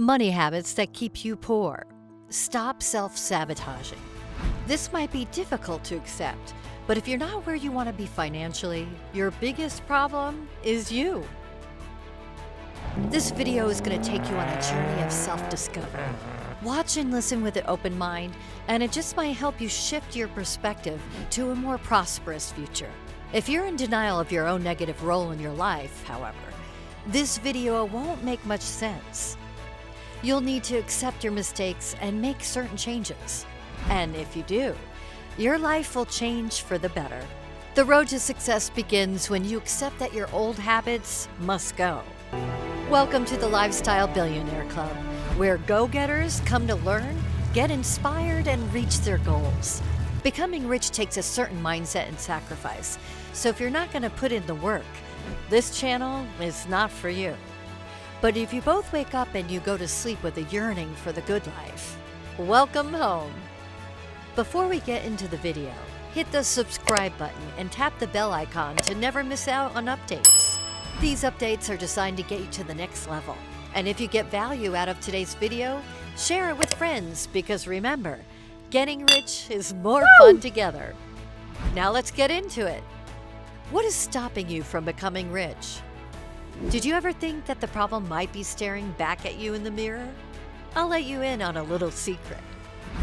Money habits that keep you poor. Stop self-sabotaging. This might be difficult to accept, but if you're not where you want to be financially, your biggest problem is you. This video is going to take you on a journey of self-discovery. Watch and listen with an open mind, and it just might help you shift your perspective to a more prosperous future. If you're in denial of your own negative role in your life, however, this video won't make much sense. You'll need to accept your mistakes and make certain changes. And if you do, your life will change for the better. The road to success begins when you accept that your old habits must go. Welcome to the Lifestyle Billionaire Club, where go-getters come to learn, get inspired, and reach their goals. Becoming rich takes a certain mindset and sacrifice, so if you're not going to put in the work, this channel is not for you. But if you both wake up and you go to sleep with a yearning for the good life, welcome home. Before we get into the video, hit the subscribe button and tap the bell icon to never miss out on updates. These updates are designed to get you to the next level. And if you get value out of today's video, share it with friends, because remember, getting rich is more fun together. Now let's get into it. What is stopping you from becoming rich? Did you ever think that the problem might be staring back at you in the mirror? I'll let you in on a little secret.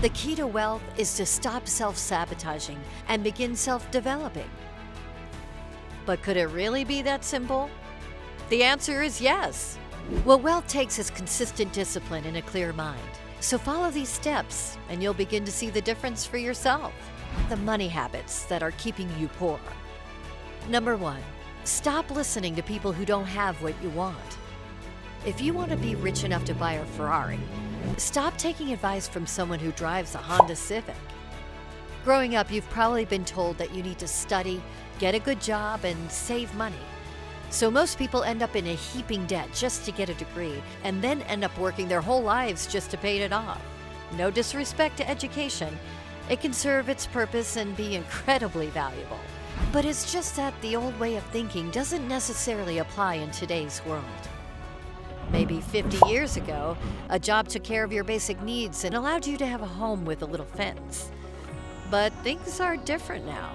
The key to wealth is to stop self-sabotaging and begin self-developing. But could it really be that simple? The answer is yes. What wealth takes is consistent discipline and a clear mind. So follow these steps and you'll begin to see the difference for yourself. The money habits that are keeping you poor. Number 1. Stop listening to people who don't have what you want. If you want to be rich enough to buy a Ferrari, stop taking advice from someone who drives a Honda Civic. Growing up, you've probably been told that you need to study, get a good job, and save money. So most people end up in a heaping debt just to get a degree, and then end up working their whole lives just to pay it off. No disrespect to education, it can serve its purpose and be incredibly valuable. But it's just that the old way of thinking doesn't necessarily apply in today's world. Maybe 50 years ago, a job took care of your basic needs and allowed you to have a home with a little fence. But things are different now.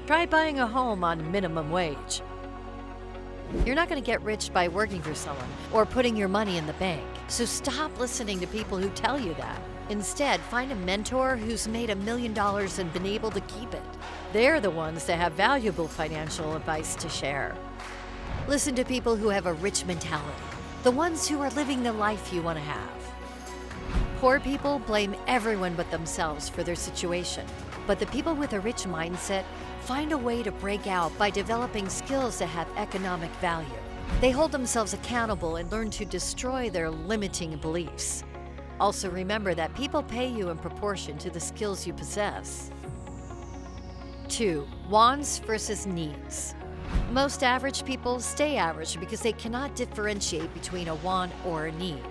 Try buying a home on minimum wage. You're not going to get rich by working for someone or putting your money in the bank. So stop listening to people who tell you that. Instead, find a mentor who's made $1 million and been able to keep it. They're the ones that have valuable financial advice to share. Listen to people who have a rich mentality, the ones who are living the life you want to have. Poor people blame everyone but themselves for their situation, but the people with a rich mindset find a way to break out by developing skills that have economic value. They hold themselves accountable and learn to destroy their limiting beliefs. Also remember that people pay you in proportion to the skills you possess. 2. Wants versus needs. Most average people stay average because they cannot differentiate between a want or a need.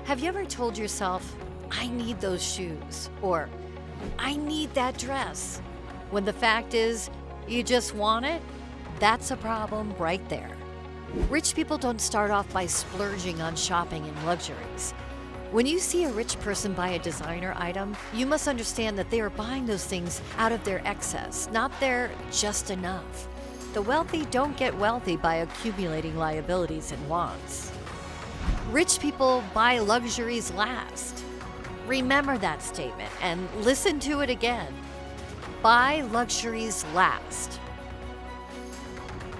Have you ever told yourself, I need those shoes, or I need that dress, when the fact is, you just want it? That's a problem right there. Rich people don't start off by splurging on shopping and luxuries. When you see a rich person buy a designer item, you must understand that they are buying those things out of their excess, not their just enough. The wealthy don't get wealthy by accumulating liabilities and wants. Rich people buy luxuries last. Remember that statement and listen to it again. Buy luxuries last.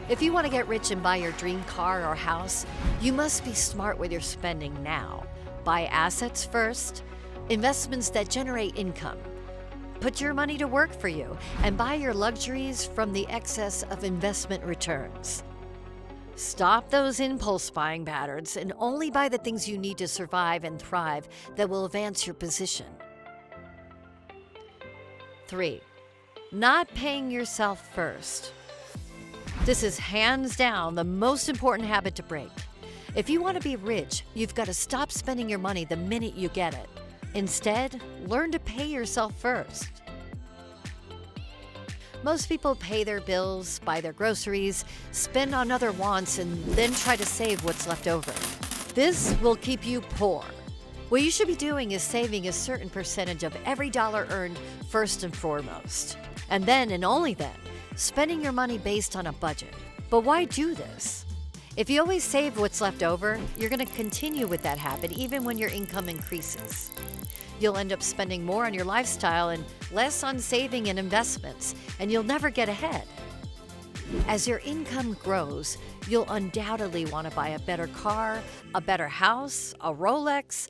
If you want to get rich and buy your dream car or house, you must be smart with your spending now. Buy assets first, investments that generate income. Put your money to work for you and buy your luxuries from the excess of investment returns. Stop those impulse buying patterns and only buy the things you need to survive and thrive that will advance your position. 3. Not paying yourself first. This is hands down the most important habit to break. If you want to be rich, you've got to stop spending your money the minute you get it. Instead, learn to pay yourself first. Most people pay their bills, buy their groceries, spend on other wants, and then try to save what's left over. This will keep you poor. What you should be doing is saving a certain percentage of every dollar earned first and foremost. And then, and only then, spending your money based on a budget. But why do this? If you always save what's left over, you're going to continue with that habit even when your income increases. You'll end up spending more on your lifestyle and less on saving and investments, and you'll never get ahead. As your income grows, you'll undoubtedly want to buy a better car, a better house, a Rolex,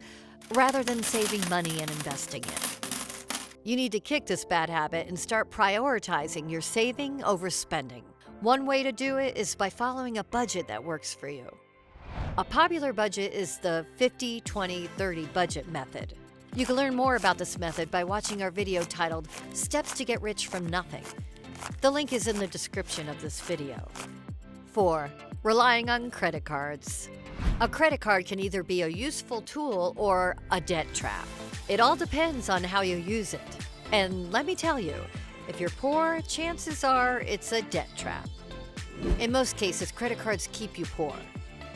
rather than saving money and investing it. You need to kick this bad habit and start prioritizing your saving over spending. One way to do it is by following a budget that works for you. A popular budget is the 50-20-30 budget method. You can learn more about this method by watching our video titled Steps to Get Rich from Nothing. The link is in the description of this video. 4. Relying on credit cards. A credit card can either be a useful tool or a debt trap. It all depends on how you use it. And let me tell you, if you're poor, chances are it's a debt trap. In most cases, credit cards keep you poor.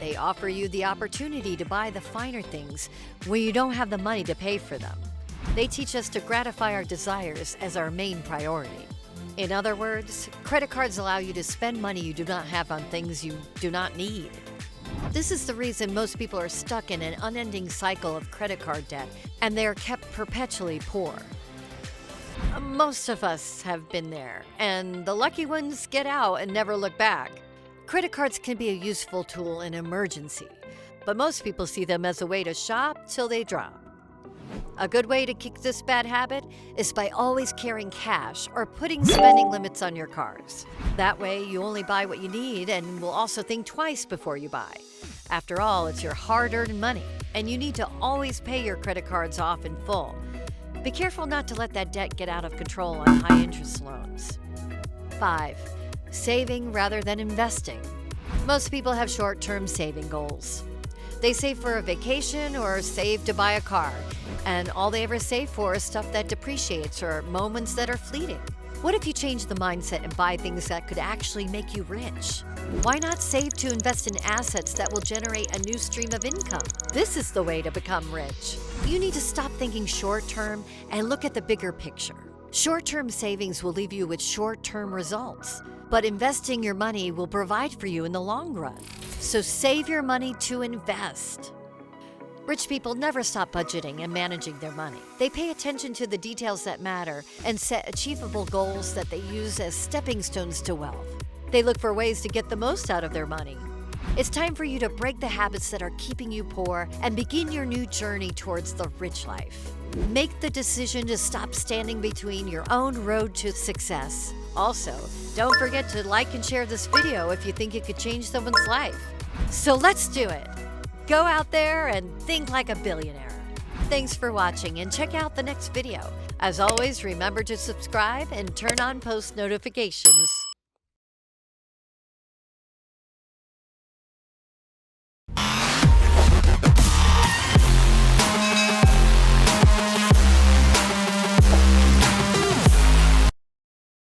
They offer you the opportunity to buy the finer things when you don't have the money to pay for them. They teach us to gratify our desires as our main priority. In other words, credit cards allow you to spend money you do not have on things you do not need. This is the reason most people are stuck in an unending cycle of credit card debt, and they are kept perpetually poor. Most of us have been there, and the lucky ones get out and never look back. Credit cards can be a useful tool in an emergency, but most people see them as a way to shop till they drop. A good way to kick this bad habit is by always carrying cash or putting spending limits on your cards. That way, you only buy what you need and will also think twice before you buy. After all, it's your hard-earned money, and you need to always pay your credit cards off in full. Be careful not to let that debt get out of control on high-interest loans. 5. Saving rather than investing. Most people have short-term saving goals. They save for a vacation or save to buy a car, and all they ever save for is stuff that depreciates or moments that are fleeting. What if you change the mindset and buy things that could actually make you rich? Why not save to invest in assets that will generate a new stream of income? This is the way to become rich. You need to stop thinking short-term and look at the bigger picture. Short-term savings will leave you with short-term results, but investing your money will provide for you in the long run. So save your money to invest. Rich people never stop budgeting and managing their money. They pay attention to the details that matter and set achievable goals that they use as stepping stones to wealth. They look for ways to get the most out of their money. It's time for you to break the habits that are keeping you poor and begin your new journey towards the rich life. Make the decision to stop standing between your own road to success. Also, don't forget to like and share this video if you think it could change someone's life. So let's do it. Go out there and think like a billionaire. Thanks for watching and check out the next video. As always, remember to subscribe and turn on post notifications.